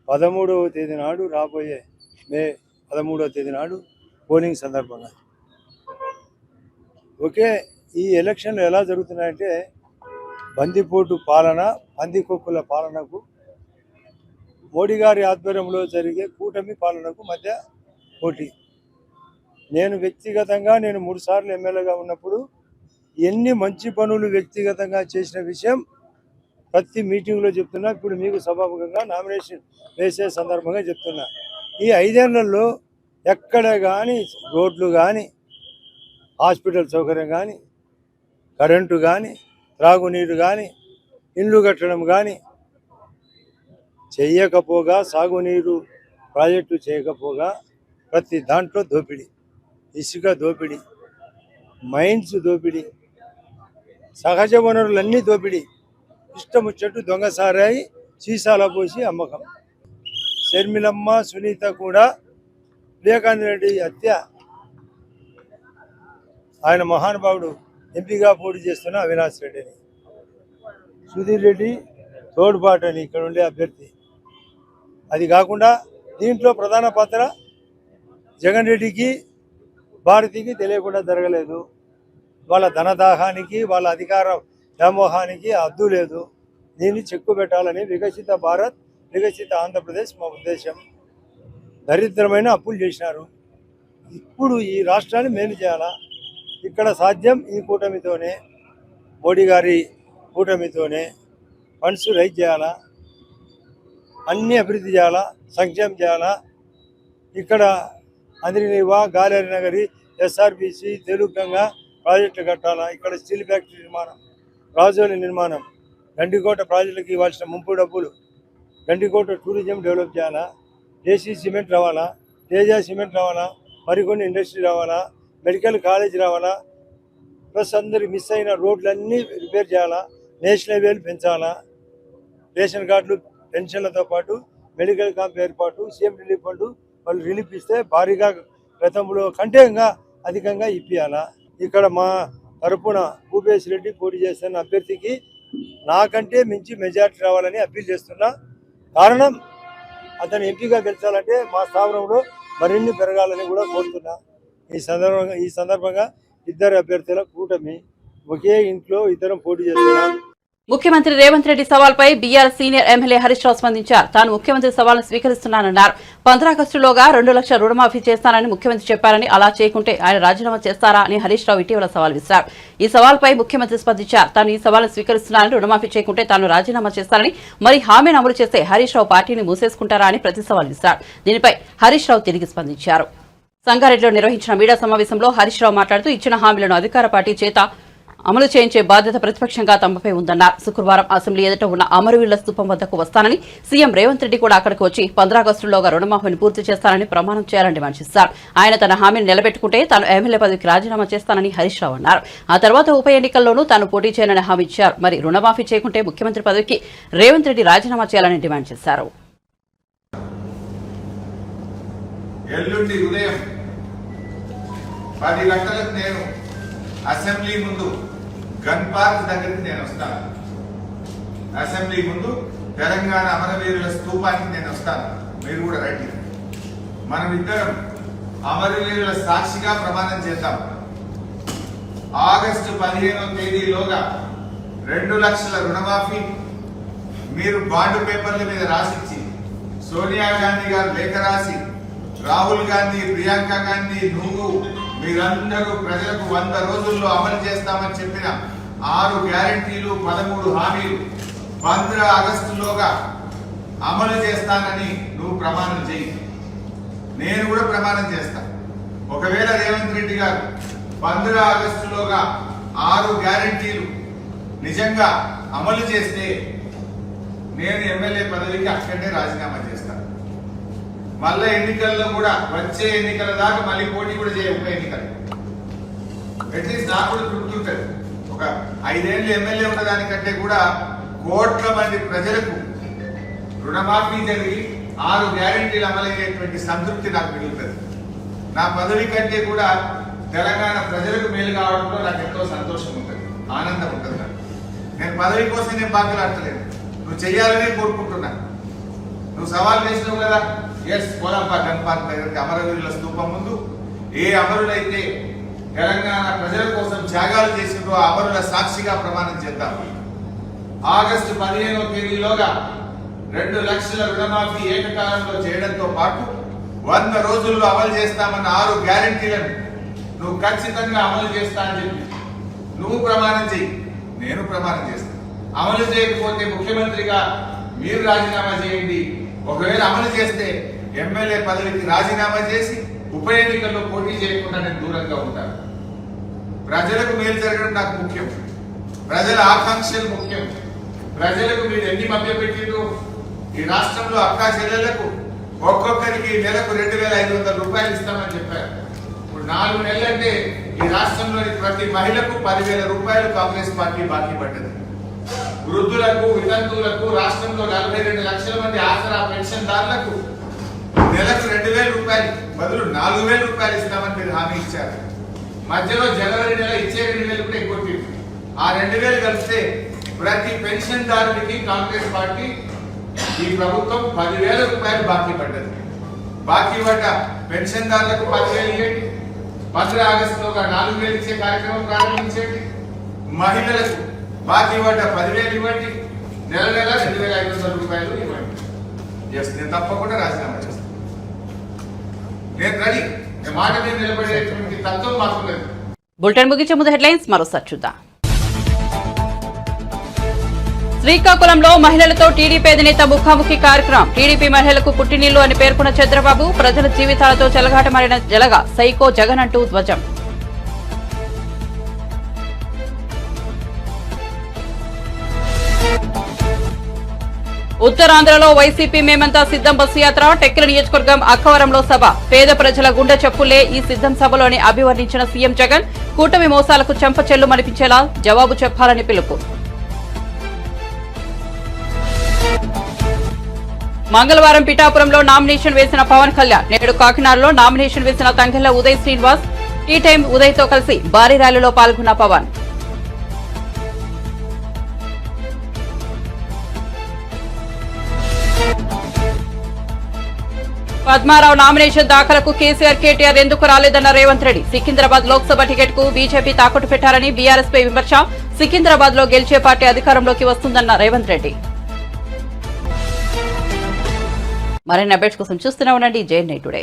13వ తేదీ నాడు రాబోయే మే 13వ తేదీ నాడు పోలింగ్ సందర్భంగా ఓకే. ఈ ఎలక్షన్లు ఎలా జరుగుతున్నాయంటే బందిపోటు పాలన, పందికొక్కుల పాలనకు, మోడీ గారి ఆధ్వర్యంలో జరిగే కూటమి పాలనకు మధ్య పోటీ. నేను వ్యక్తిగతంగా 3 సార్లు ఎమ్మెల్యేగా ఉన్నప్పుడు ఎన్ని మంచి పనులు వ్యక్తిగతంగా చేసిన విషయం ప్రతి మీటింగ్లో చెప్తున్నా. ఇప్పుడు మీకు సభాముఖంగా నామినేషన్ వేసే సందర్భంగా చెప్తున్నా. ఈ 5 ఏళ్లలో ఎక్కడ కానీ రోడ్లు కానీ, హాస్పిటల్ సౌకర్యం కానీ, కరెంటు కానీ, త్రాగునీరు కానీ, ఇండ్లు కట్టడం కానీ చేయకపోగా, సాగునీరు ప్రాజెక్టు చేయకపోగా ప్రతి దాంట్లో దోపిడీ, ఇసుక దోపిడీ, మైన్స్ దోపిడీ, సహజ వనరులన్నీ దోపిడీ, ఇష్టముచ్చట్టు దొంగసారాయి సీసాల పోసి అమ్మకం. షర్మిలమ్మ, సునీత కూడా వివేకానంద రెడ్డి హత్య, ఆయన మహానుభావుడు ఎంపీగా పోటీ చేస్తున్న అవినాష్ రెడ్డిని, సుధీర్ రెడ్డి తోడ్పాటని ఇక్కడ ఉండే అభ్యర్థి. అది కాకుండా దీంట్లో ప్రధాన పాత్ర జగన్ రెడ్డికి, భారతికి తెలియకుండా జరగలేదు. వాళ్ళ ధనదాహానికి, వాళ్ళ అధికార వ్యామోహానికి అద్దు లేదు. దీన్ని చెక్కు పెట్టాలని వికసిత భారత్, వికసిత ఆంధ్రప్రదేశ్ మా ఉద్దేశం. దరిద్రమైన అప్పులు చేసినారు. ఇప్పుడు ఈ రాష్ట్రాన్ని మేలు చేయాలా? ఇక్కడ సాధ్యం ఈ కూటమితోనే, మోడీ గారి కూటమితోనే. ఫండ్స్ రైజ్ చేయాలా, అన్ని అభివృద్ధి చేయాలా, సంక్షేమం చేయాలా. ఇక్కడ అంద్రినివా, గాలేరు నగరి, ఎస్ఆర్బిసి, తెలుగంగా ప్రాజెక్టులు కట్టాలా. ఇక్కడ స్టీల్ ఫ్యాక్టరీ నిర్మాణం, రాజోలి నిర్మాణం, గండికోట ప్రాజెక్టులకు ఇవ్వాల్సిన ముంపు డబ్బులు, గండికోట టూరిజం డెవలప్ చేయాలా. ఏసీ సిమెంట్ రావాలా, తేజ సిమెంట్ రావాలా, మరికొన్ని ఇండస్ట్రీ రావాలా, మెడికల్ కాలేజ్ రావాలా. ప్లస్ అందరికి మిస్ అయిన రోడ్లన్నీ రిపేర్ చేయాలా, నేషనల్ హైవేలు పెంచాలా. రేషన్ కార్డులు, పెన్షన్లతో పాటు మెడికల్ క్యాంప్ ఏర్పాటు, సీఎం రిలీఫ్ ఫండ్ వాళ్ళు రిలీఫ్ ఇస్తే భారీగా గతంలో కంటే ఇంకా అధికంగా ఇప్పియాలా. ఇక్కడ మా తరపున భూపేష్ రెడ్డి పోటీ చేస్తున్న అభ్యర్థికి నాకంటే మించి మెజార్టీ రావాలని అప్పీల్ చేస్తున్నా. కారణం అతను ఎంపీగా గెలిచాలంటే మా స్థావరంలో మరిన్ని పెరగాలని కూడా కోరుతున్నా. ఈ సందర్భంగా ఇద్దరు అభ్యర్థుల కూటమి, ఒకే ఇంట్లో ఇద్దరం పోటీ చేస్తున్నాం. ముఖ్యమంత్రి రేవంత్ రెడ్డి సవాల్పై BRS senior MLA Harish Rao స్పందించారు. తాను ముఖ్యమంత్రి సవాల్ను స్వీకరిస్తున్నానన్నారు. 15 ఆగస్టులోగా 2 లక్షల రుణమాఫీ చేస్తానని ముఖ్యమంత్రి చెప్పారని, అలా చేయకుంటే ఆయన రాజీనామా చేస్తారా అని హరీష్ రావు ఇటీవల సవాల్ విసిరారు. ఈ సవాల్పై ముఖ్యమంత్రి స్పందించారు. తాను ఈ సవాల్ను స్వీకరిస్తున్నానని, రుణమాఫీ చేయకుంటే తాను రాజీనామా చేస్తానని, మరి హామీని అమలు చేస్తే హరీష్ రావు పార్టీని మూసేసుకుంటారా అని ప్రతి సవాల్ విసిరారు. దీనిపై హరీష్ రావు తిరిగి స్పందించారు. సంగారెడ్డిలో నిర్వహించిన మీడియా సమావేశంలో హరీష్ రావు మాట్లాడుతూ ఇచ్చిన హామీలను అధికార పార్టీ చేత అమలు చేయించే బాధ్యత ప్రతిపక్షంగా తమపై ఉందన్నారు. శుక్రవారం అసెంబ్లీ ఎదుట ఉన్న అమరవీరుల స్థూపం వద్దకు వస్తానని, సీఎం రేవంత్ రెడ్డి కూడా అక్కడికి వచ్చి 15 ఆగస్టులోగా రుణమాఫీని పూర్తి చేస్తానని ప్రమాణం చేయాలని డిమాండ్ చేశారు. ఆయన తన హామీని నిలబెట్టుకుంటే తాను ఎమ్మెల్యే పదవికి రాజీనామా చేస్తానని హరీష్ రావు అన్నారు. ఆ తర్వాత ఉప ఎన్నికల్లోనూ తాను పోటీ చేయనని హామీ ఇచ్చారు. మరి రుణమాఫీ చేయకుంటే ముఖ్యమంత్రి పదవికి రేవంత్ రెడ్డి రాజీనామా చేయాలని డిమాండ్ చేశారు. ఎల్లుండి ఉదయం 10 గంటలకు నేను అసెంబ్లీ ముందు గన్ పార్క్ దగ్గరికి నేను వస్తాను. అసెంబ్లీ ముందు తెలంగాణ అమరవీరుల స్తూపానికి నేను వస్తాను. మీరు కూడా రండి. మనం ఇద్దరం అమరవీరుల సాక్షిగా ప్రమాణం చేద్దాం. ఆగస్టు 15వ తేదీలోగా 2 లక్షల రుణమాఫీ మీరు బాండ్ పేపర్ల మీద రాసిచ్చి, సోనియా గాంధీ గారు లేఖ రాసి, రాహుల్ గాంధీ, ప్రియాంక గాంధీ, నువ్వు మీరందరూ ప్రజలకు 100 రోజుల్లో అమలు చేస్తామని చెప్పిన 6 గ్యారంటీలు, 13 హామీలు 15 ఆగస్టులోగా అమలు చేస్తానని నువ్వు ప్రమాణం చేయి. నేను కూడా ప్రమాణం చేస్తా. ఒకవేళ రేవంత్ రెడ్డి గారు 15 ఆగస్టులోగా 6 గ్యారంటీలు నిజంగా అమలు చేస్తే నేను ఎమ్మెల్యే పదవికి అక్కడే రాజీనామా చేస్తాను. మళ్ళా ఎన్నికల్లో కూడా, వచ్చే ఎన్నికల దాకా మళ్ళీ పోటీ కూడా చేయ ఉప ఎన్నికలు. అట్లీస్ట్ నాకు కూడా గుర్తుంటది, ఒక 5 ఏళ్ళు ఎమ్మెల్యే ఉన్నదానికంటే కూడా కోట్ల మంది ప్రజలకు రుణమాఫీ జరిగి 6 గ్యారెంటీలు అమలయ్యేటువంటి సంతృప్తి నాకు మిగులుతుంది. నా పదవి కంటే కూడా తెలంగాణ ప్రజలకు మేలు కావడంలో నాకు ఎంతో సంతోషం ఉంటుంది, ఆనందం ఉంటుంది. నేను పదవి కోసం నేను బాధలాడతలేదు, నువ్వు చెయ్యాలనే కోరుకుంటున్నా. నువ్వు నువ్వు సవాల్ వేసినావు కదా, ఎస్ పోలాంపా గన్ పార్క్ దగ్గరికి అమరవీరుల స్తూపం ముందు ఏ అమరులైతే తెలంగాణ ప్రజల కోసం త్యాగాలు చేసిందో ఆ అమరుల సాక్షిగా ప్రమాణం చేద్దాం. ఆగస్టు 15వ తేదీలోగా 2 లక్షల రుణమాఫీ ఏకకాలంలో చేయడంతో పాటు 100 రోజుల్లో అమలు చేస్తామన్న 6 గ్యారెంటీలను నువ్వు ఖచ్చితంగా అమలు చేస్తా అని చెప్పి నువ్వు ప్రమాణం చెయ్యి, నేను ప్రమాణం చేస్తాను. అమలు చేయకపోతే ముఖ్యమంత్రిగా మీరు రాజీనామా చేయండి. ఒకవేళ అమలు చేస్తే ఎమ్మెల్యే పదవికి రాజీనామా చేసి ఉప ఎన్నికల్లో పోటీ చేయకుండా నేను దూరంగా ఉంటాను. ప్రజలకు మేలు జరగడం నాకు ముఖ్యం, ప్రజల ఆకాంక్షలు ముఖ్యం. ప్రజలకు మీరు ఎన్ని మభ్యపెట్టిండ్రు? ఈ రాష్ట్రంలో అక్కా చెల్లెళ్లకు ఒక్కొక్కరికి నెలకు 2,500 రూపాయలు ఇస్తామని చెప్పారు. ఇప్పుడు 4 నెలలంటే ఈ రాష్ట్రంలోని ప్రతి మహిళకు 10,000 రూపాయలు కాంగ్రెస్ పార్టీ బాకీ పడ్డది. వృద్ధులకు, వితంతువులకు, రాష్ట్రంలో 42 లక్షల మంది ఆసరా పెన్షన్దారులకు నెలకు 2,000 రూపాయలు బదులు 4,000 రూపాయలు ఇస్తామని మీరు హామీ ఇచ్చారు. మధ్యలో జనవరి నెల ఇచ్చే 2,000 కూడా ఎగ్గొట్టింది. ఆ 2,000 కలిస్తే ప్రతి పెన్షన్దారునికి కాంగ్రెస్ పార్టీ ఈ ప్రభుత్వం 10,000 రూపాయలు బాకీ పడ్డది. బాకీ పడ్డ పెన్షన్దారులకు 10,000 ఇవ్వండి. 15 ఆగస్టులోగా 4,000 ఇచ్చే కార్యక్రమం ప్రారంభించండి. మహిళలకు బాకీ పడ్డ 10,000 ఇవ్వండి. నెల నెల 2,500 రూపాయలు ఇవ్వండి. ఎస్, నేను తప్పకుండా రాజీనామా చేస్తాను. నేను రెడీ. మాట మీద నిలబడేటువంటి తత్వం మాకున్నది. బులెటిన్ ముగించే ముందు హెడ్లైన్స్ మరోసారి చూద్దాం. శ్రీకాకుళంలో మహిళలతో టీడీపీ అధినేత ముఖాముఖి కార్యక్రమం. టీడీపీ మహిళలకు పుట్టినీళ్లు అని పేర్కొన్న చంద్రబాబు, ప్రజల జీవితాలతో చెలగాటమాడిన జలగా సైకో జగన్ అంటూ ధ్వజం. ఉత్తరాంధ్రలో వైసీపీ మేమంతా సిద్ధం బస్సు యాత్ర. టెక్కలి నియోజకవర్గం అక్కవరంలో సభ. పేద ప్రజల గుండె చప్పులే ఈ సిద్ధం సభలోని అభివర్ణించిన సీఎం జగన్, కూటమి మోసాలకు చెంపచెల్లు మనిపించేలా జవాబు చెప్పాలని పిలుపు. మంగళవారం పిఠాపురంలో నామినేషన్ వేసిన పవన్ కళ్యాణ్. నేడు కాకినాడలో నామినేషన్ వేసిన తంగెళ్ల ఉదయ్ శ్రీనివాస్. టీ టైం ఉదయ్ తో కలిసి భారీ ర్యాలీలో పాల్గొన్న పవన్. పద్మారావు నామినేషన్ దాఖలకు కేసీఆర్, కేటీఆర్ ఎందుకు రాలేదన్న రేవంత్ రెడ్డి. సికింద్రాబాద్ లోక్సభ టికెట్ కు బీజేపీ తాకట్టు పెట్టారని బీఆర్ఎస్ పై విమర్శ. సికింద్రాబాద్ లో గెలిచే పార్టీ అధికారంలోకి వస్తుందన్న రేవంత్ రెడ్డి. మరిన్ని అప్డేట్స్ కోసం చూస్తూనే ఉండండి జేఎన్ఐ టుడే.